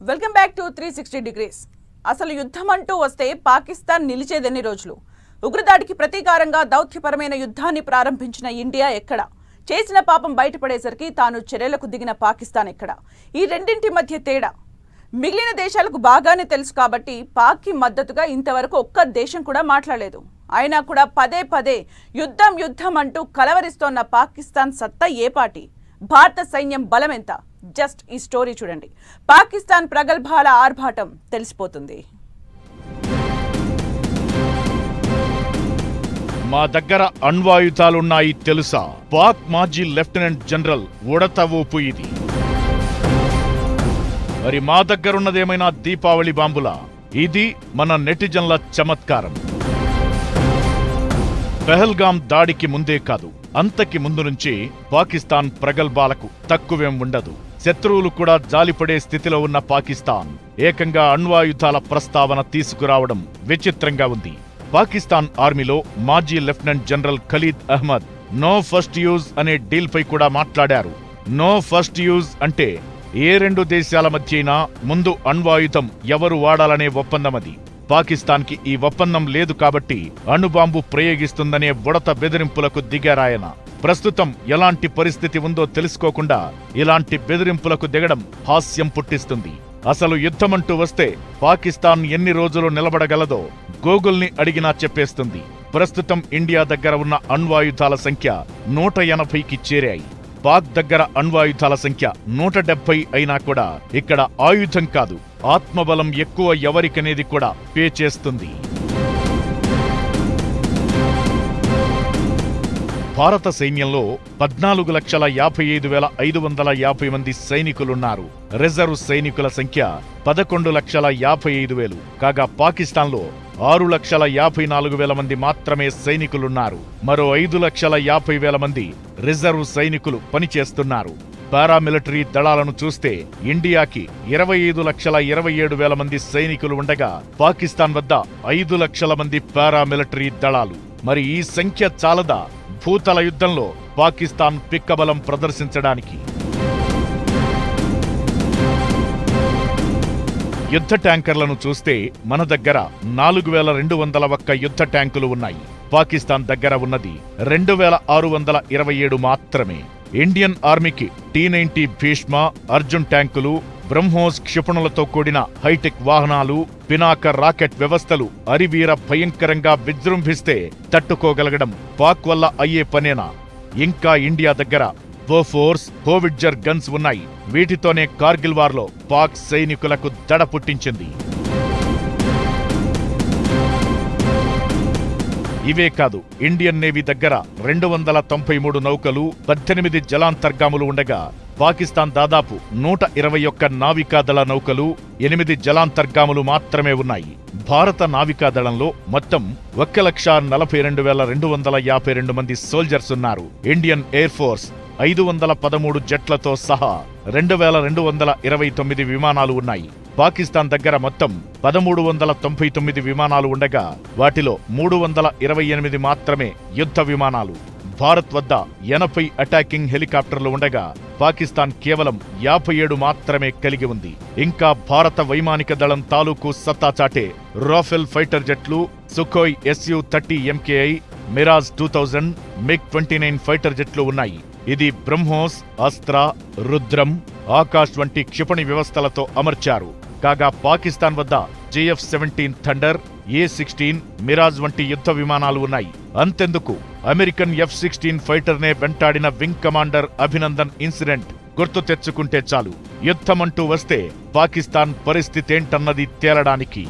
Welcome back to 360 degrees. అసలు యుద్ధం అంటూ వస్తే పాకిస్తాన్ నిలిచేదెన్ని రోజులు? ఉగ్రదాడికి ప్రతీకారంగా దౌత్యపరమైన యుద్ధాన్ని ప్రారంభించిన ఇండియా ఎక్కడ? చేసిన పాపం బయటపడేసరికి తాను చర్యలకు దిగిన పాకిస్తాన్ ఎక్కడ? ఈ రెండింటి మధ్య తేడా మిగిలిన దేశాలకు బాగానే తెలుసు కాబట్టి పాక్కి మద్దతుగా ఇంతవరకు ఒక్క దేశం కూడా మాట్లాడలేదు. అయినా కూడా పదే పదే యుద్ధం అంటూ కలవరిస్తోన్న పాకిస్తాన్ సత్తా ఏ పాటి? భారత సైన్యం బలం ఎంత? జస్ట్ ఈ స్టోరీ చూడండి. పాకిస్తాన్ ప్రగల్భాల ఆర్భాటం తెలిసిపోతుంది. మా దగ్గర అణ్వాయుధాలున్నాయి తెలుసా? పాక్ మాజీ లెఫ్టినెంట్ జనరల్ ఉడత ఊపు ఇది. మరి మా దగ్గరున్నదేమైనా దీపావళి బాంబులా? ఇది మన నెటిజన్ల చమత్కారం. పెహల్గాం దాడికి ముందే కాదు, అంతకి ముందు నుంచి పాకిస్తాన్ ప్రగల్భాలకు తక్కువేం ఉండదు. శత్రువులు కూడా జాలిపడే స్థితిలో ఉన్న పాకిస్తాన్ ఏకంగా అణ్వాయుధాల ప్రస్తావన తీసుకురావడం విచిత్రంగా ఉంది. పాకిస్తాన్ ఆర్మీలో మాజీ lieutenant general Khalid Ahmed no first use అనే డీల్పై కూడా మాట్లాడారు. నో ఫస్ట్ యూజ్ అంటే ఏ రెండు దేశాల మధ్యైనా ముందు అణ్వాయుధం ఎవరు వాడాలనే ఒప్పందమది. పాకిస్తాన్కి ఈ ఒప్పందం లేదు కాబట్టి అణుబాంబు ప్రయోగిస్తుందనే ఉడత బెదిరింపులకు దిగారాయన. ప్రస్తుతం ఎలాంటి పరిస్థితి ఉందో తెలుసుకోకుండా ఇలాంటి బెదిరింపులకు దిగడం హాస్యం పుట్టిస్తుంది. అసలు యుద్ధమంటూ వస్తే పాకిస్తాన్ ఎన్ని రోజులు నిలబడగలదో గూగుల్ని అడిగినా చెప్పేస్తుంది. ప్రస్తుతం ఇండియా దగ్గర ఉన్న అణ్వాయుధాల సంఖ్య 180కి చేరాయి. పాక్ దగ్గర అణ్వాయుధాల సంఖ్య 170 అయినా కూడా ఇక్కడ ఆయుధం కాదు, ఆత్మబలం ఎక్కువ ఎవరికనేది కూడా పే చేస్తుంది. భారత సైన్యంలో 14,55,550 మంది సైనికులున్నారు. రిజర్వ్ సైనికుల సంఖ్య 11,55,000. కాగా పాకిస్తాన్లో 6,54,000 మంది మాత్రమే సైనికులున్నారు. మరో 5,50,000 మంది రిజర్వ్ సైనికులు పనిచేస్తున్నారు. పారామిలిటరీ దళాలను చూస్తే ఇండియాకి 25,27,000 మంది సైనికులు ఉండగా పాకిస్తాన్ వద్ద 5 లక్షల మంది పారామిలిటరీ దళాలు. మరి ఈ సంఖ్య చాలదా భూతల యుద్ధంలో పాకిస్తాన్ పిక్కబలం ప్రదర్శించడానికి? యుద్ధ ట్యాంకర్లను చూస్తే మన దగ్గర 4,201 యుద్ధ ట్యాంకులు ఉన్నాయి. పాకిస్తాన్ దగ్గర ఉన్నది 2,627 మాత్రమే. ఇండియన్ ఆర్మీకి T-90 భీష్మ, అర్జున్ ట్యాంకులు, బ్రహ్మోస్ క్షిపణులతో కూడిన హైటెక్ వాహనాలు, పినాకర్ రాకెట్ వ్యవస్థలు అరివీర భయంకరంగా విజృంభిస్తే తట్టుకోగలగడం పాక్ వల్ల అయ్యే పనేనా? ఇంకా ఇండియా దగ్గర బోఫోర్స్, హోవిట్జర్ గన్స్ ఉన్నాయి. వీటితోనే కార్గిల్ వార్లో పాక్ సైనికులకు దడ పుట్టించింది. ఇవే కాదు, ఇండియన్ నేవీ దగ్గర 293 నౌకలు, 18 జలాంతర్గాములు ఉండగా పాకిస్తాన్ దాదాపు 121 నావికాదళ నౌకలు, 8 జలాంతర్గాములు మాత్రమే ఉన్నాయి. భారత నావికాదళంలో మొత్తం 1,42,252 మంది సోల్జర్స్ ఉన్నారు. ఇండియన్ ఎయిర్ ఫోర్స్ 513 జెట్లతో సహా 2,229 విమానాలు ఉన్నాయి. పాకిస్తాన్ దగ్గర మొత్తం 1,399 విమానాలు ఉండగా వాటిలో 328 మాత్రమే యుద్ధ విమానాలు. భారత్ వద్ద 80 అటాకింగ్ హెలికాప్టర్లు ఉండగా పాకిస్తాన్ కేవలం 57 మాత్రమే కలిగి ఉంది. ఇంకా భారత వైమానిక దళం తాలూకు సత్తా చాటే రాఫెల్ ఫైటర్ జెట్లు, Sukhoi Su-30 MKI, Mirage 2000, MiG-29 fighter జెట్లు ఉన్నాయి. ఇది బ్రహ్మోస్, అస్త్ర, రుద్రం, ఆకాశ్ వంటి క్షిపణి వ్యవస్థలతో అమర్చారు. కాగా పాకిస్తాన్ వద్ద JF-17 థండర్, A-16, మిరాజ్ వంటి యుద్ధ విమానాలు ఉన్నాయి. అంతెందుకు, అమెరికన్ F-16 ఫైటర్నే వెంటాడిన వింగ్ కమాండర్ అభినందన్ ఇన్సిడెంట్ గుర్తు తెచ్చుకుంటే చాలు యుద్ధమంటూ వస్తే పాకిస్తాన్ పరిస్థితేంటన్నది తేలడానికి.